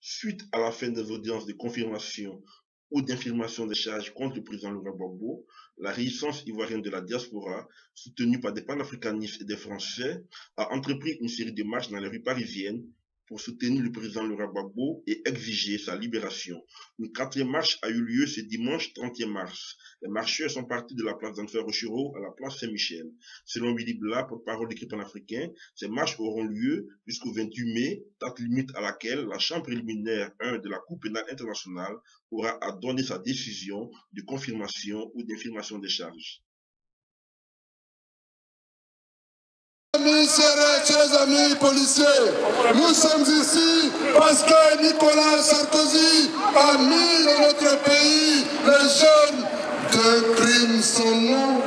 Suite à la fin des audiences de confirmation ou d'infirmation des charges contre le président Laurent Gbagbo, la résistance ivoirienne de la diaspora, soutenue par des panafricanistes et des Français, a entrepris une série de marches dans les rues parisiennes pour soutenir le président Laurent Gbagbo et exiger sa libération. Une quatrième marche a eu lieu ce dimanche 30 mars. Les marcheurs sont partis de la place d'Anfer Rochereau à la place Saint-Michel. Selon Willy Bla, porte-parole du CRI panafricain, ces marches auront lieu jusqu'au 28 mai, date limite à laquelle la Chambre préliminaire 1 de la Cour pénale internationale aura à donner sa décision de confirmation ou d'infirmation des charges. Chers amis policiers, nous sommes ici parce que Nicolas Sarkozy a mis dans notre pays les jeunes d'un crime sans nom.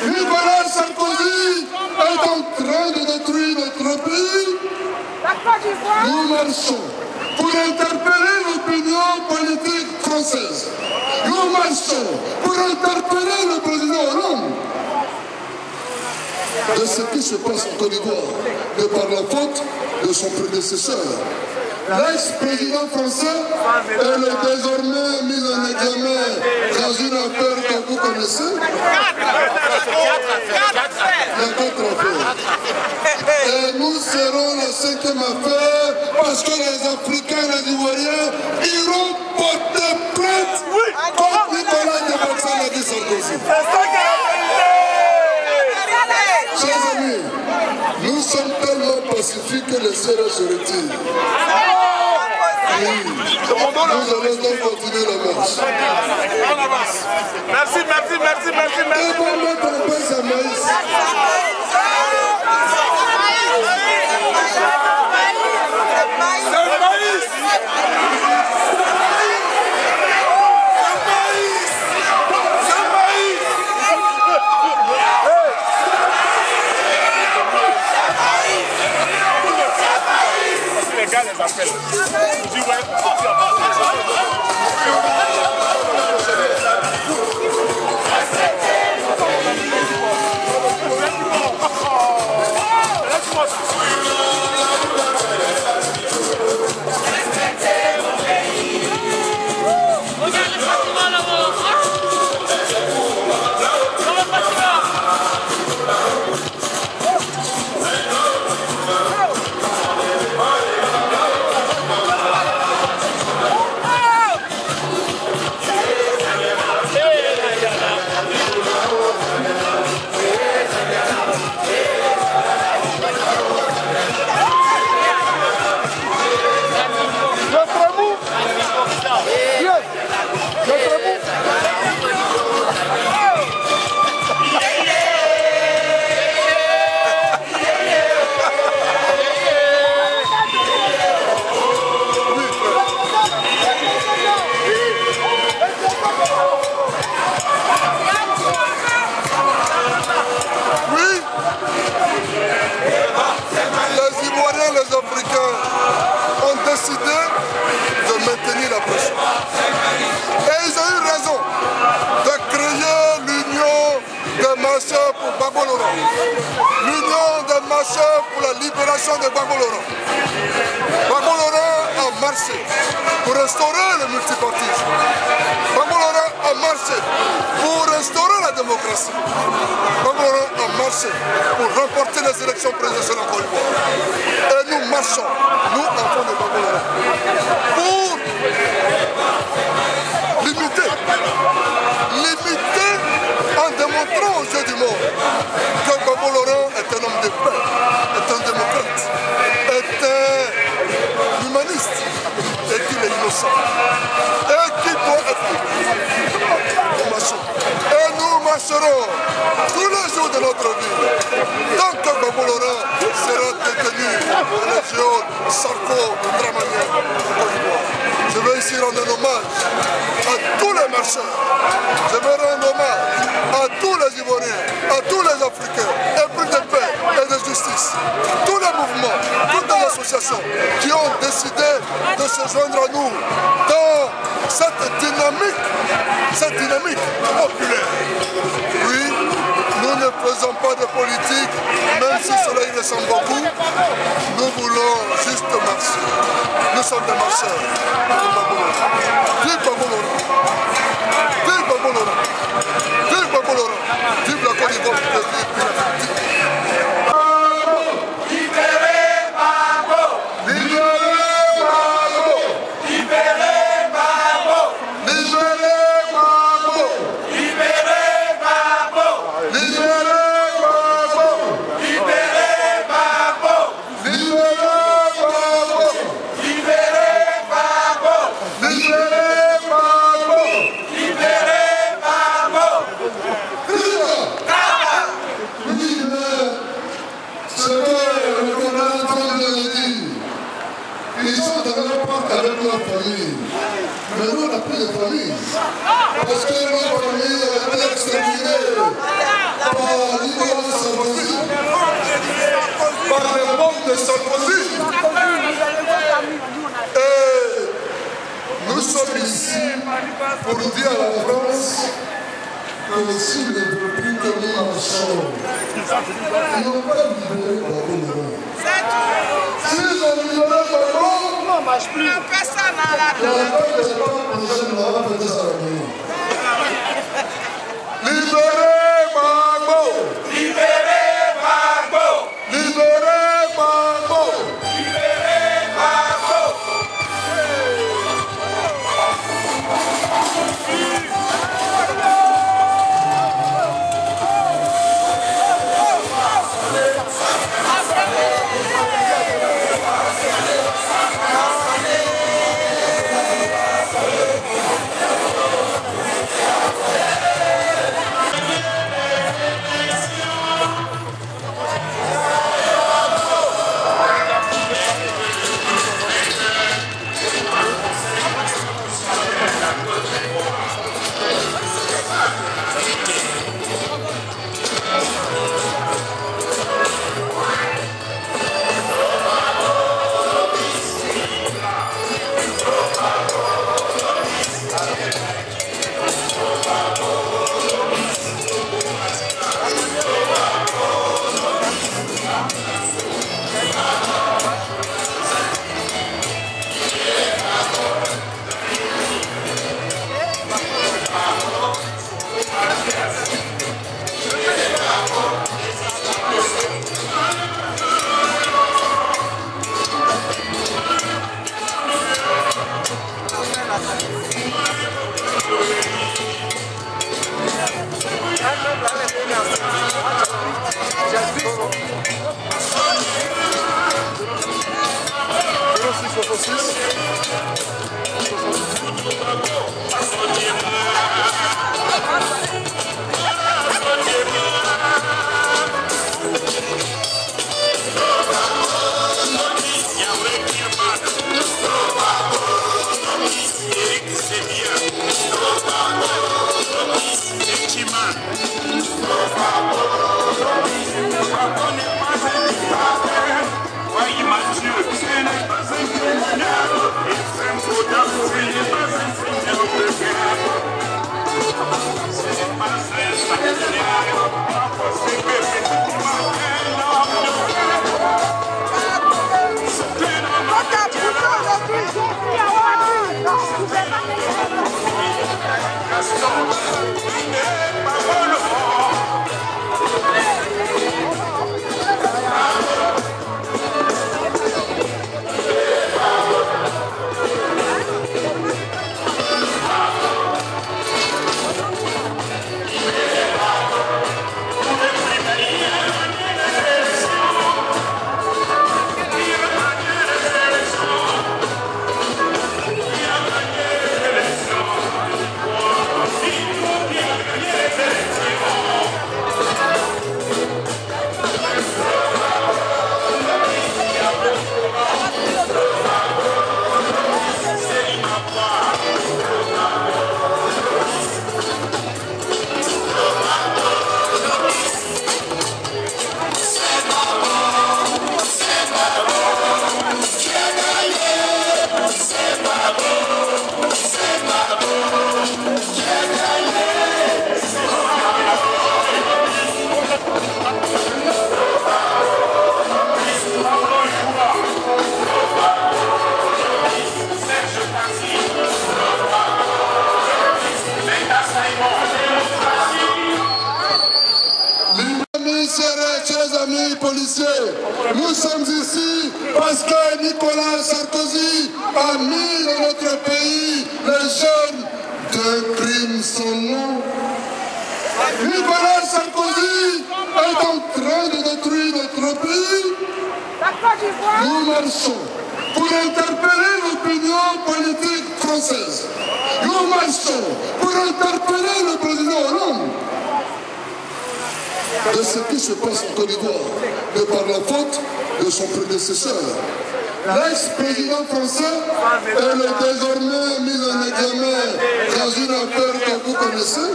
Nicolas Sarkozy est en train de détruire notre pays. Nous marchons pour interpeller l'opinion politique française. Nous marchons pour interpeller le président Hollande de ce qui se passe en Côte d'Ivoire, de par la faute de son prédécesseur. L'ex-président français est désormais mis en examen dans une affaire que vous connaissez. Il y a 4 affaires. Et nous serons la 5e affaire parce que les Africains et les Ivoiriens iront porter plainte contre Nicolas de Sarkozy. Chers amis, nous sommes tellement pacifiques que les CRS se retirent. Oui. Nous allons donc continuer la marche. Merci. Et pour mettre en place à Maïs. Les appels. Je dis ouais. L'union des marcheurs pour la libération de Gbagbo Laurent. Gbagbo Laurent a marché pour restaurer le multipartisme. Gbagbo Laurent a marché pour restaurer la démocratie. Gbagbo Laurent a marché pour remporter les élections présidentielles en Côte d'Ivoire. Et nous marchons, nous enfants de Gbagbo Laurent, pour limiter en démontrant aux yeux du monde que Gbagbo Laurent est un homme de paix, est un démocrate, est un humaniste et qu'il est innocent et qu'il doit être libre. Et nous marcherons tous les jours de notre vie tant que Gbagbo Laurent sera détenu dans les géodes Sarko, Dramania, Côte d'Ivoire. Je veux ici rendre un hommage à tous les marcheurs. Je veux rendre hommage à tous les Ivoiriens, à tous les Africains, épris de paix et de justice. Tous les mouvements, toutes les associations qui ont décidé de se joindre à nous dans cette dynamique populaire. Oui, nous ne faisons pas de politique, même si cela y ressemble beaucoup. Nous voulons juste marcher. Nous sont des marcheurs. Vive Gbagbo Laurent. Vive Gbagbo Laurent. Vive Gbagbo Laurent. Vive la Côte d'Ivoire. Mais nous, on n'a plus de famille. Parce que nos familles ont été exterminées par Nicolas Sarkozy, par les bombes de Sarkozy. Et nous sommes ici pour dire à la France que s'ils ne veulent plus que nous marchons, ils n'ont pas libéré Gbagbo Laurent. s'ils ont libéré Gbagbo, On ne marche plus. Personne n'a la La paix des peuples prochaine va faire ça à nous. libérez Gbagbo. Libérez Gbagbo. Libérez Gbagbo. Libérez Gbagbo. Yeah. amis serrés, chers amis policiers, nous sommes ici parce que Nicolas Sarkozy a mis dans notre pays les jeunes d'un crime sans nom. Nicolas Sarkozy est en train de détruire notre pays. Nous marchons pour interpeller l'opinion politique française. Nous marchons pour interpeller le président Hollande de ce qui se passe en Côte d'Ivoire, de par la faute de son prédécesseur. L'ex-président français est désormais mis en examen dans une affaire que vous connaissez.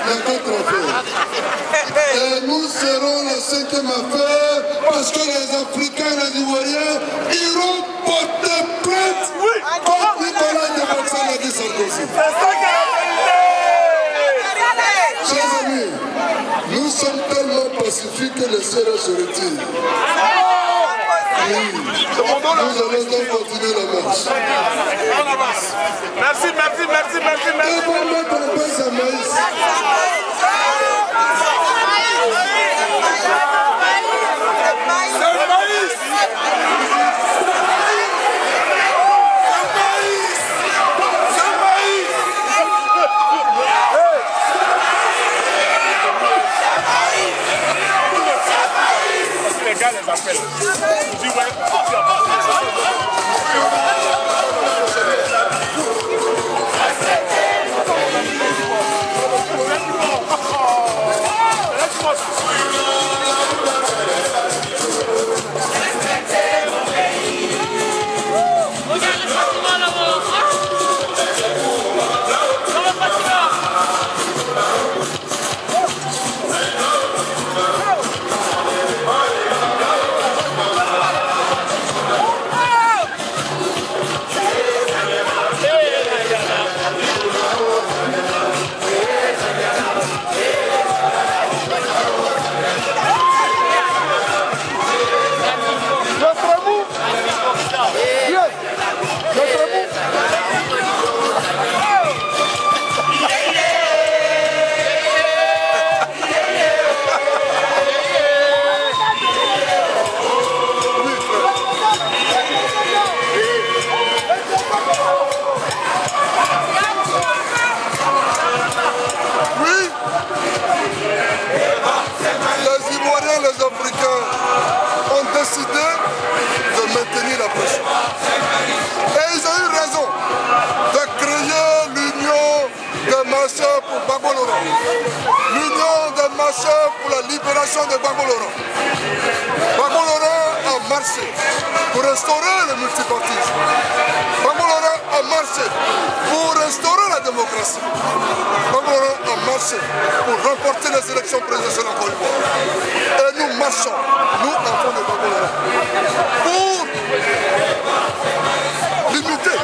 Les 4 affaires. Et nous serons la 5e affaire parce que les Africains et les Ivoiriens iront porter plainte contre Nicolas de Sarkozy. Chers amis, nous sommes tellement pacifiques que les serrés se retirent. Oui. Nous allons donc continuer la marche. Merci. Et pour mettre un peu sa maïs. Les appels. Je dis ouais. L'union des marcheurs pour la libération de Gbagbo Laurent. Gbagbo Laurent a marché pour restaurer le multipartisme. Gbagbo Laurent a marché pour restaurer la démocratie. Gbagbo Laurent a marché pour remporter les élections présidentielles en Côte d'Ivoire. Et nous marchons, nous, enfants de Gbagbo Laurent, pour limiter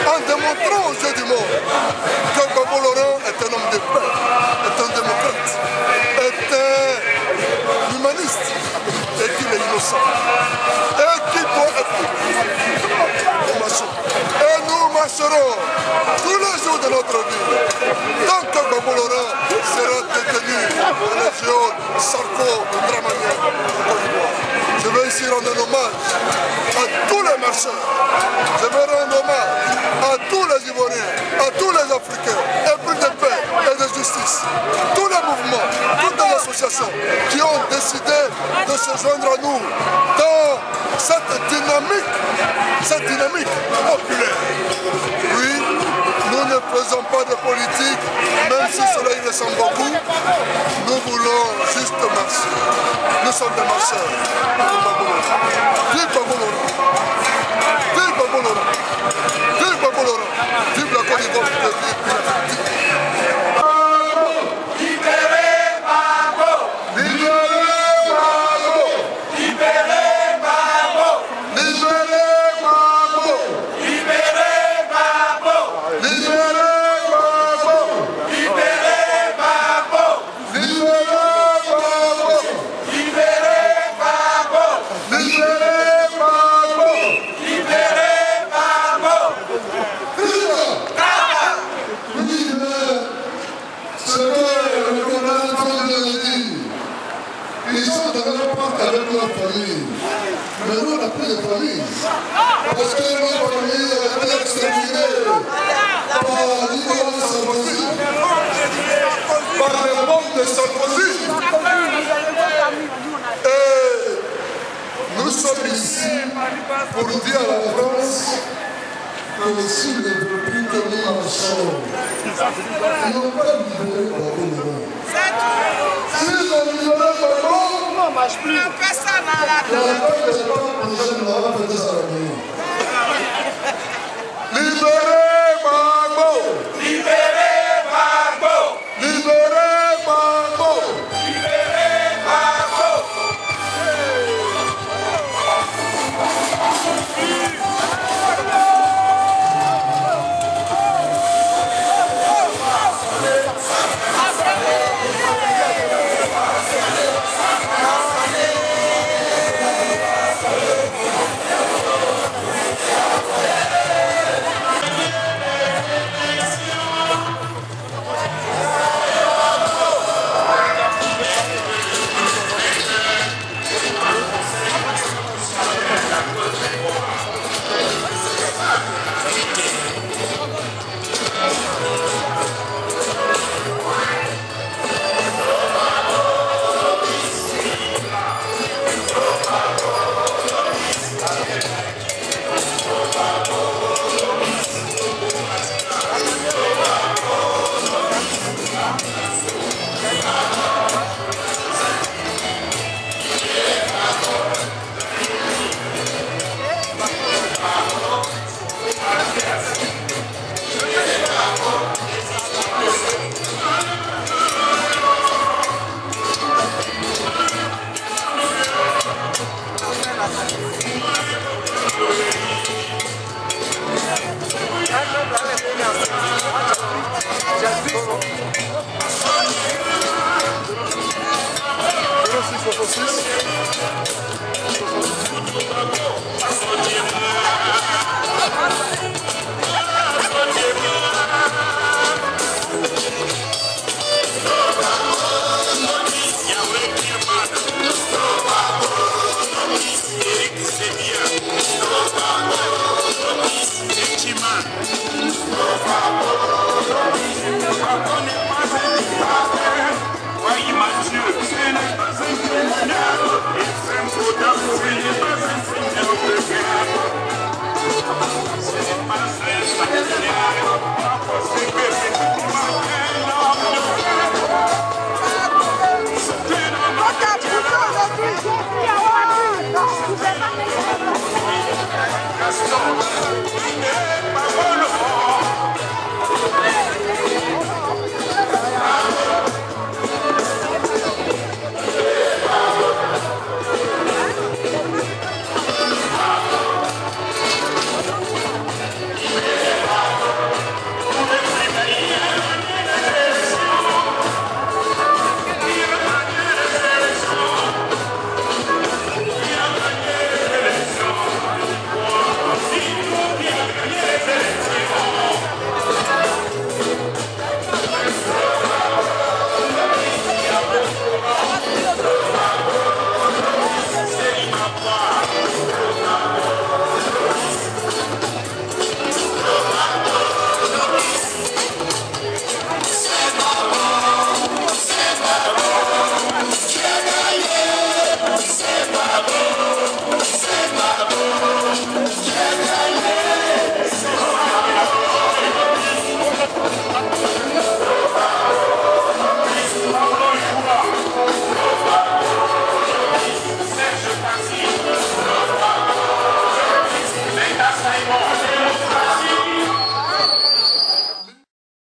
en démontrant aux yeux du monde que Gbagbo Laurent est un homme de paix, est un démocrate, est un humaniste et qu'il est innocent et qu'il doit être et nous marcherons tous les jours de notre vie tant que Gbagbo Laurent sera détenu dans les géoles Sarko, Dramaniel, Côte d'Ivoire. Je vais ici rendre un hommage à tous les marcheurs. Je vais rendre hommage à tous les Ivoiriens, à tous les Africains, épris de paix et de justice. Tous les mouvements, toutes les associations qui ont décidé de se joindre à nous dans cette dynamique populaire. Oui, nous ne faisons pas de politique, même si cela y ressemble beaucoup. Nous voulons juste marcher. Nous sommes des marcheurs. Vive Gbagbo Laurent! Vive Gbagbo Laurent! Vive Gbagbo Laurent! Vive la Côte d'Ivoire! sont dans leur parc avec leur famille. Mais nous, on n'a plus de famille. Parce que nos familles ont été exterminées par Nicolas Sarkozy. Par le monde de Sarkozy. Et nous sommes ici pour dire à la France que s'ils ne veulent plus que nous marchons, ils n'ont pas libéré Gbagbo. S'ils ont libéré Gbagbo, On ne marche plus. la paix n'est pas prochaine, on va faire ça à la maison. Libérez Gbagbo! Libérez Gbagbo! Libérez Gbagbo! Libérez Gbagbo! Merci,